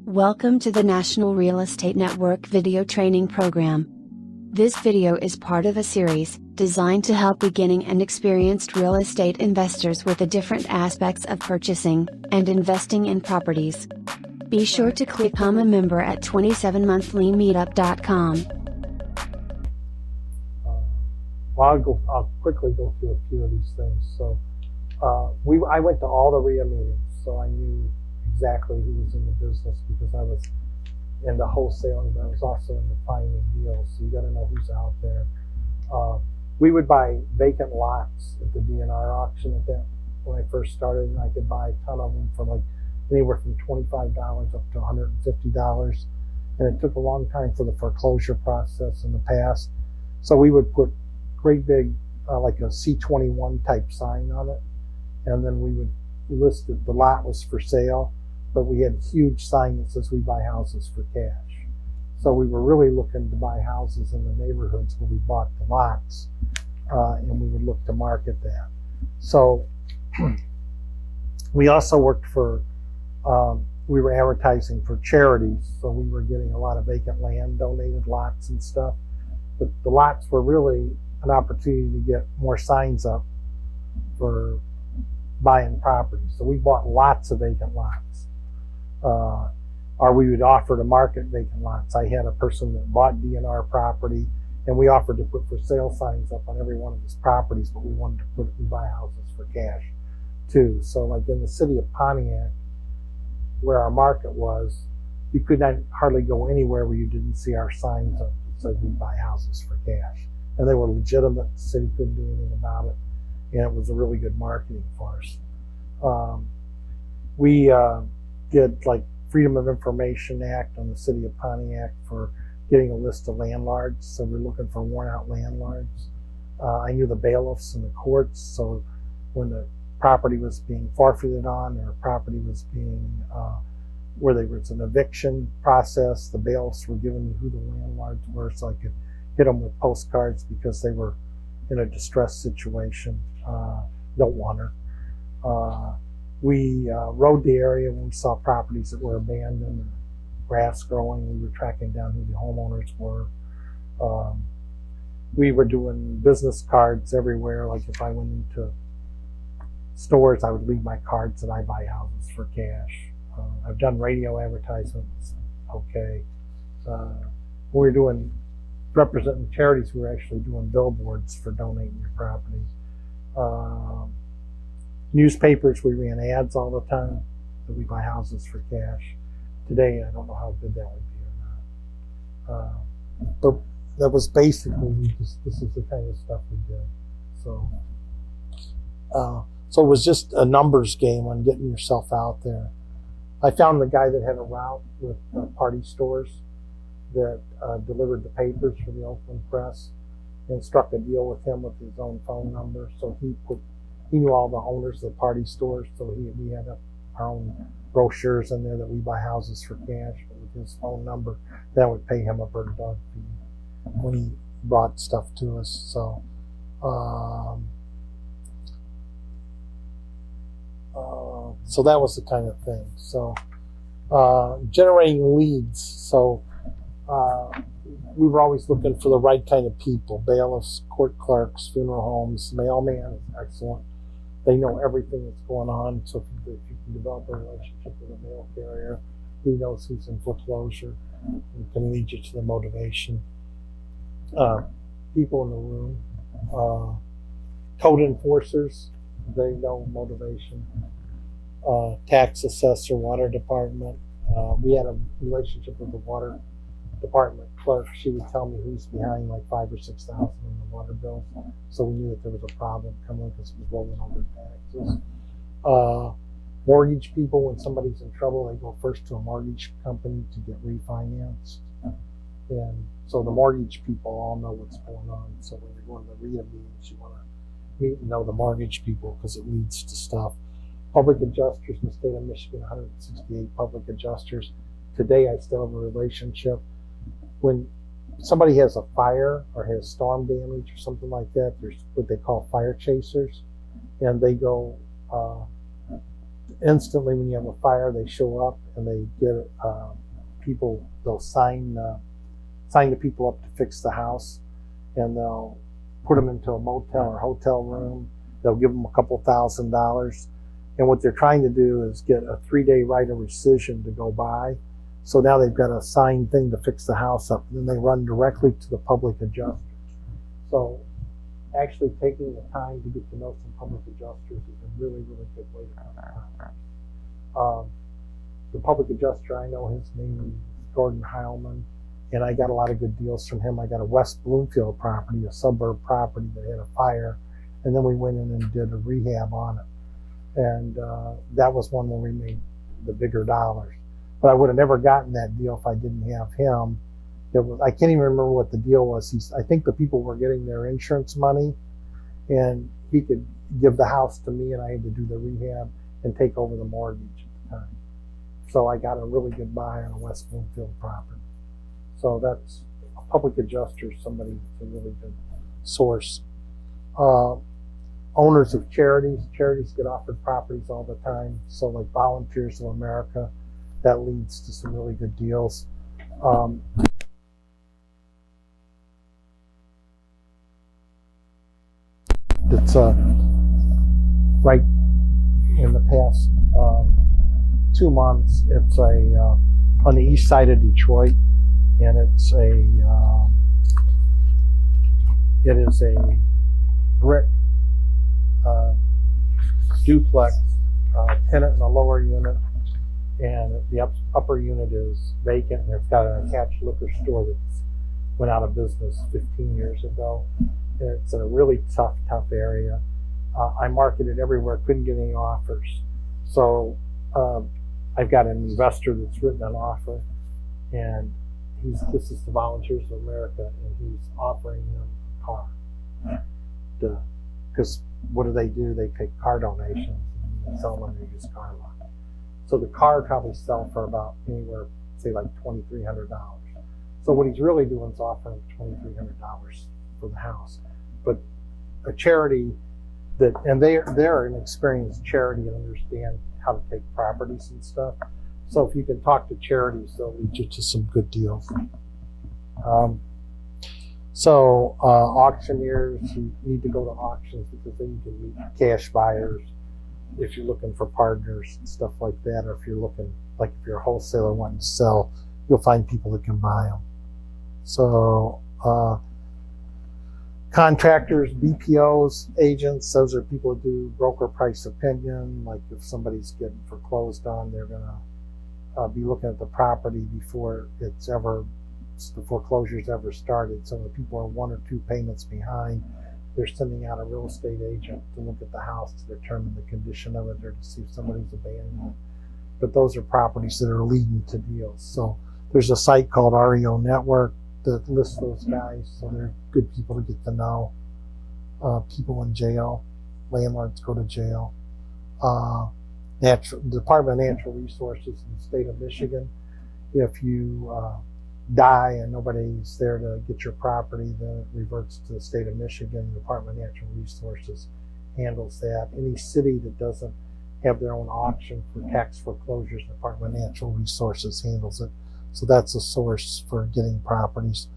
Welcome to the National Real Estate Network video training program. This video is part of a series designed to help beginning and experienced real estate investors with the different aspects of purchasing and investing in properties. Be sure to click become a member at 27monthlymeetup.com. I'll quickly go through a few of these things. So, I went to all the RIA meetings, so I knew exactly who was in the business because I was into wholesaling, but I was also into finding deals. So you got to know who's out there. We would buy vacant lots at the DNR auction at that when I first started, and I could buy a ton of them for like anywhere from $25 up to $150. And it took a long time for the foreclosure process in the past. So we would put great big, like a C21 type sign on it. And then we would list that the lot was for sale, but we had huge sign that says we buy houses for cash. So we were really looking to buy houses in the neighborhoods where we bought the lots, and we would look to market that. So we also worked for, we were advertising for charities, so we were getting a lot of vacant land, donated lots and stuff. But the lots were really an opportunity to get more signs up for buying property. So we bought lots of vacant lots. Or we would offer to market vacant lots. I had a person that bought DNR property, and we offered to put for sale signs up on every one of his properties, but we wanted to we buy houses for cash too. So like in the city of Pontiac, where our market was, you could not hardly go anywhere where you didn't see our signs up that said we buy houses for cash. And they were legitimate. The city couldn't do anything about it. And it was a really good marketing for us. We did like Freedom of Information Act on the city of Pontiac for getting a list of landlords. So we're looking for worn out landlords. I knew the bailiffs in the courts. So when the property was being forfeited on, or property was being, where there was an eviction process, the bailiffs were giving me who the landlords were so I could hit them with postcards because they were in a distressed situation. Don't want her. We rode the area when we saw properties that were abandoned or grass growing. We were tracking down who the homeowners were. We were doing business cards everywhere. Like if I went into stores, I would leave my cards that I buy houses for cash. I've done radio advertisements. Okay. We were doing representing charities. We were actually doing billboards for donating your property. Newspapers, we ran ads all the time that we buy houses for cash. Today, I don't know how good that would be or not. But that was basically this is the kind of stuff we did. So it was just a numbers game on getting yourself out there. I found the guy that had a route with party stores that delivered the papers for the Oakland Press, and struck a deal with him with his own phone number. So he knew all the owners of the party stores, so we had our own brochures in there that we buy houses for cash. But with his phone number, that would pay him a bird dog fee when he brought stuff to us. So so that was the kind of thing. So generating leads. So we were always looking for the right kind of people: bailiffs, court clerks, funeral homes. Mailman is excellent. They know everything that's going on. So if you can develop a relationship with a mail carrier, he knows who's in foreclosure and can lead you to the motivation. People in the room. Code enforcers, they know motivation. Tax assessor, water department. We had a relationship with the water department clerk. She would tell me who's behind like $5,000 or $6,000 in the water bill, so we knew that there was a problem coming because it was rolling over taxes. Mortgage people, when somebody's in trouble, they go first to a mortgage company to get refinanced, and so the mortgage people all know what's going on. So when you're going to RIA meetings, you want to meet and know the mortgage people because it leads to stuff. Public adjusters in the state of Michigan, 168 public adjusters. Today, I still have a relationship. When somebody has a fire or has storm damage or something like that, there's what they call fire chasers, and they go instantly when you have a fire, they show up and they get people. They'll sign the people up to fix the house, and they'll put them into a motel or hotel room. They'll give them a couple $1,000, and what they're trying to do is get a 3-day right of rescission to go by. So now they've got a signed thing to fix the house up, and then they run directly to the public adjuster. So actually taking the time to get to know some public adjusters is a really, really good way to come. The public adjuster, I know his name is Gordon Heilman, and I got a lot of good deals from him. I got a West Bloomfield property, a suburb property that had a fire, and then we went in and did a rehab on it. And that was one where we made the bigger dollars. But I would have never gotten that deal if I didn't have him. I can't even remember what the deal was. I think the people were getting their insurance money, and he could give the house to me, and I had to do the rehab and take over the mortgage at the time. So I got a really good buy on a West Bloomfield property. So that's a public adjuster, somebody that's a really good source. Owners of charities get offered properties all the time. So like Volunteers of America, that leads to some really good deals. It's right in the past 2 months. It's on the east side of Detroit, and it is a brick duplex, tenant in the lower unit, and the upper unit is vacant, and it's got an attached liquor store that went out of business 15 years ago. It's in a really tough area. I marketed everywhere, couldn't get any offers. So I've got an investor that's written an offer, and this is the Volunteers of America, and he's offering him a car. Because what do? They take car donations and sell them on their used car lot. So the car would probably sell for about anywhere, say like $2,300. So what he's really doing is offering $2,300 for the house. But a charity and they're an experienced charity and understand how to take properties and stuff. So if you can talk to charities, they'll lead you to some good deals. Auctioneers, you need to go to auctions because then you can meet cash buyers if you're looking for partners and stuff like that, or if you're looking, like if you're a wholesaler wanting to sell, you'll find people that can buy them. So contractors, BPOs, agents, those are people that do broker price opinion. Like if somebody's getting foreclosed on, they're gonna be looking at the property before the foreclosure's ever started. So if people are 1 or 2 payments behind, they're sending out a real estate agent to look at the house to determine the condition of it or to see if somebody's abandoned it. But those are properties that are leading to deals. So there's a site called REO Network that lists those guys. So they're good people to get to know. People in jail, landlords go to jail. Department of Natural Resources in the state of Michigan. If you die and nobody's there to get your property, then it reverts to the state of Michigan. The Department of Natural Resources handles that. Any city that doesn't have their own auction for tax foreclosures, the Department of Natural Resources handles it. So that's a source for getting properties.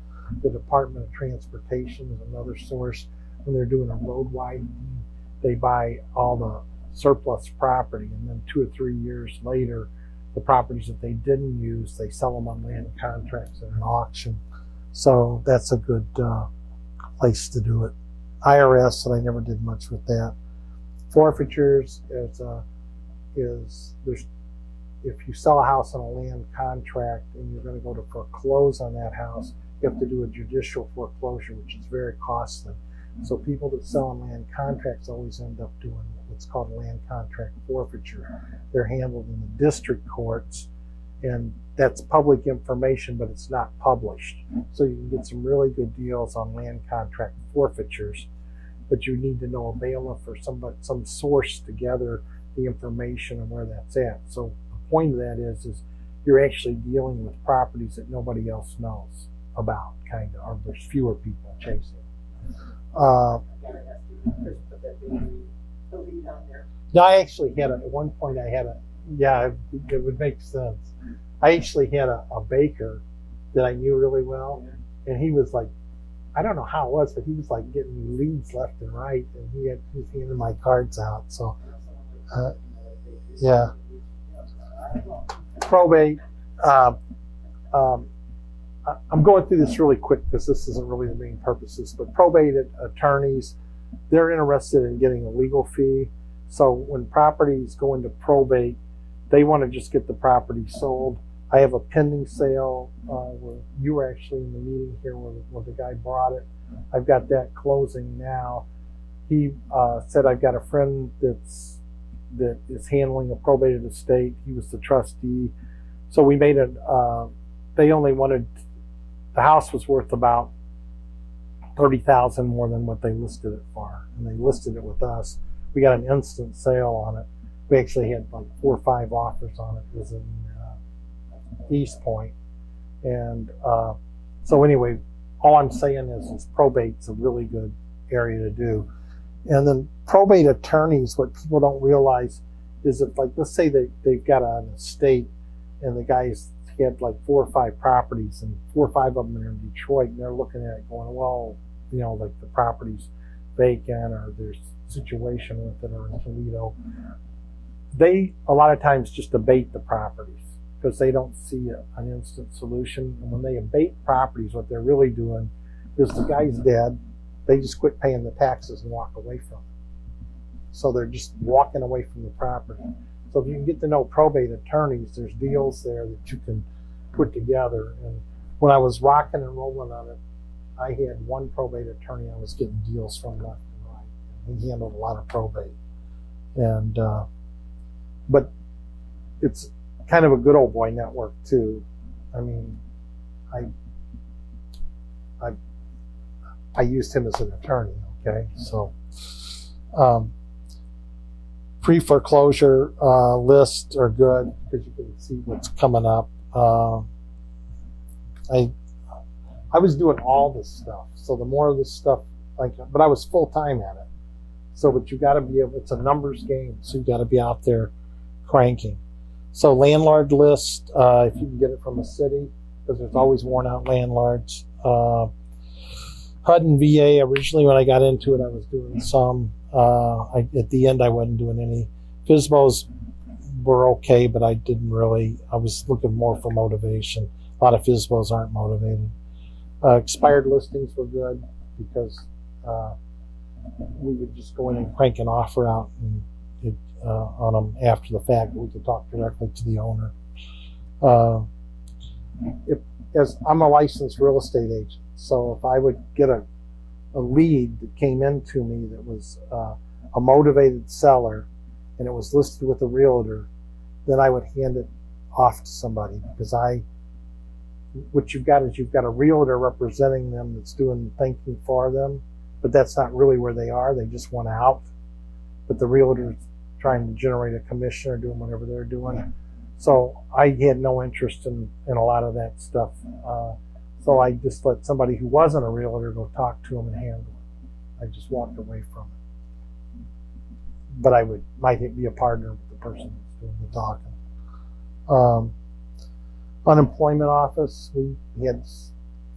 The Department of Transportation is another source. When they're doing a road widening, they buy all the surplus property, and then 2 or 3 years later, the properties that they didn't use, they sell them on land contracts at an auction. So that's a good place to do it. IRS, and I never did much with that. Forfeitures if you sell a house on a land contract and you're going to go to foreclose on that house, you have to do a judicial foreclosure, which is very costly. So people that sell on land contracts always end up doing what's called a land contract forfeiture. They're handled in the district courts, and that's public information, but it's not published. So you can get some really good deals on land contract forfeitures, but you need to know a bailiff or some source to gather the information and where that's at. So the point of that is you're actually dealing with properties that nobody else knows about, kind of, or there's fewer people chasing. No, I actually had at one point yeah, it would make sense. I actually had a baker that I knew really well, and he was like, I don't know how it was, but he was like getting me leads left and right, and he was handing my cards out. So, yeah. Probate. I'm going through this really quick because this isn't really the main purposes, but probate attorneys, they're interested in getting a legal fee. So when properties go into probate, they want to just get the property sold. I have a pending sale where you were actually in the meeting here where the guy brought it. I've got that closing now. He said, I've got a friend that is handling a probated estate. He was the trustee. So we made it, they only wanted, the house was worth about $30,000 more than what they listed it for. And they listed it with us. We got an instant sale on it. We actually had like 4 or 5 offers on it. It was in East Point. And so anyway, all I'm saying is probate's a really good area to do. And then probate attorneys, what people don't realize is that, like, let's say they've got an estate and the guy's had like 4 or 5 properties and 4 or 5 of them are in Detroit, and they're looking at it going, well, you know, like the property's vacant or there's a situation with it, or in Toledo. They a lot of times just abate the properties because they don't see an instant solution. And when they abate properties, what they're really doing is the guy's dead, they just quit paying the taxes and walk away from it. So they're just walking away from the property. So if you can get to know probate attorneys, there's deals there that you can put together. And when I was rocking and rolling on it, I had one probate attorney I was getting deals from left and right. And he handled a lot of probate. And but it's kind of a good old boy network too. I mean, I used him as an attorney. Okay, so pre-foreclosure lists are good because you can see what's coming up. I was doing all this stuff, so the more of this stuff, but I was full time at it. So, but you got to be able. It's a numbers game, so you got to be out there cranking. So landlord list, if you can get it from a city, because there's always worn out landlords. HUD and VA, originally when I got into it, I was doing some. At the end, I wasn't doing any. FSBOs were okay, but I didn't really. I was looking more for motivation. A lot of FSBOs aren't motivated. Expired listings were good because we would just go in and crank an offer out and on them after the fact. We could talk directly to the owner. As I'm a licensed real estate agent, so if I would get a lead that came into me that was a motivated seller and it was listed with a realtor, then I would hand it off to somebody, because what you've got is you've got a realtor representing them that's doing thinking for them, but that's not really where they are. They just want out, but the realtor's trying to generate a commission or doing whatever they're doing. So I had no interest in a lot of that stuff. So I just let somebody who wasn't a realtor go talk to them and handle it. I just walked away from it. But I might be a partner with the person who's doing the talking. Unemployment office, we had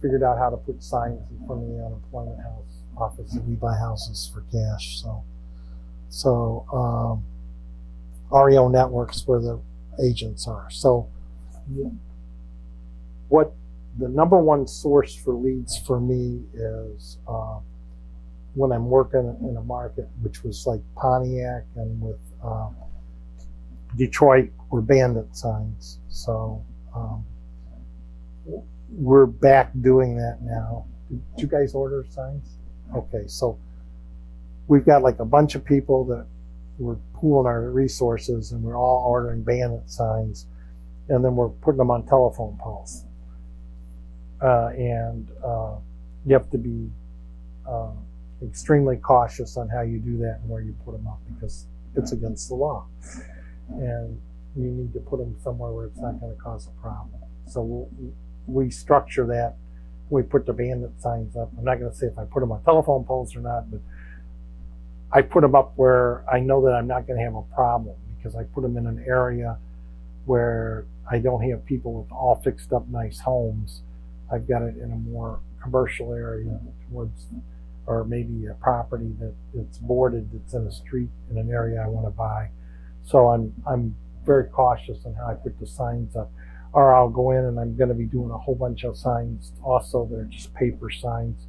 figured out how to put signs in front of the unemployment office, and we buy houses for cash. So REO networks where the agents are. So what the number one source for leads for me is when I'm working in a market, which was like Pontiac and with Detroit, were bandit signs. So we're back doing that now. Did you guys order signs? Okay, so we've got like a bunch of people that we're pooling our resources, and we're all ordering bandit signs, and then we're putting them on telephone poles. And you have to be extremely cautious on how you do that and where you put them up, because it's against the law. And you need to put them somewhere where it's not going to cause a problem. So we structure that. We put the bandit signs up. I'm not going to say if I put them on telephone poles or not, but I put them up where I know that I'm not going to have a problem, because I put them in an area where I don't have people with all fixed up nice homes. I've got it in a more commercial area towards, or maybe a property that's boarded, that's in a street in an area I want to buy. So I'm very cautious on how I put the signs up. Or I'll go in and I'm going to be doing a whole bunch of signs also. They're just paper signs.